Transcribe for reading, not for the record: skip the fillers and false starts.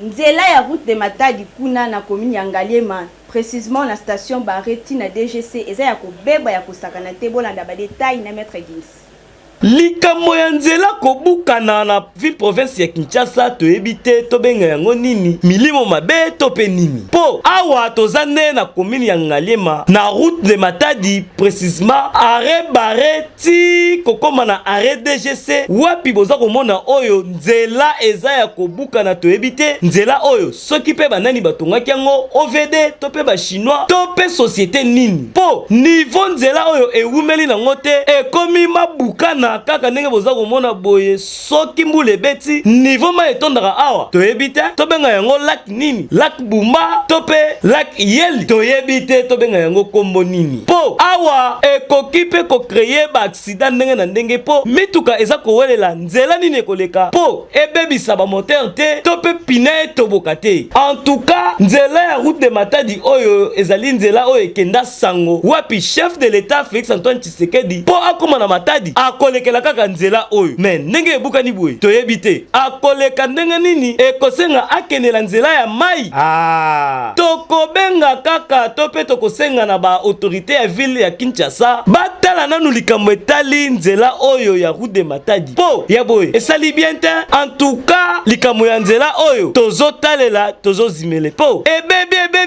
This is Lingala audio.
nzela ya route de Matadi kuna na commune ya Ngaliema, précisément la station Bareti na DGC eza ya kobeba ya kosakana te bolanda ba détail na maître Gims. Likambo ya nzela kobukana na ville province ya Kinshasa toyebi te tobenga yango nini milimo mabe to pe nini po awa tozande na commune ya Ngaliema na route de Matadi précisément arrêt Bareti kokoma na arrêt DGC wapi boza komona oyo nzela eza ya kobukana toyebi te nzela oyo soki pe banani batongaki yango OVD to pe ba chinois to pe société nini po niveau nzela oyo ewumeli nango te ekomi mabukana kaka ndenge boza komona boye soki mbule beti niveau ma etondaka awa toyebi te tobenga yango lac nini lac Bumba to pe lac Yeli toyebi te tobenga yango kombo nini po awa ekoki pe ko créer ba accident ndenge na ndenge po mituka eza kowelela nzela nini ekoleka po ebebisa ba moteur te to pe pine toboka te en tout cas nzela ya route de Matadi oyo ezali nzela oyo ekenda sango wapi chef de l'état Félix Antoine Tshisekedi po akoma na Matadi akolekela kaka nzela oyo mais ndenge ebukani boye toyebi te akoleka ndenge nini ekosenga akenela nzela ya mai tokobenga kaka to pe tokosenga na ba autorité ya ville ya Kinshasa batala nanu likambo etali nzela oyo ya route de Matadi po ya boye esali bien te en tout cas likambo ya nzela oyo tozotalela tozozimele po ebebi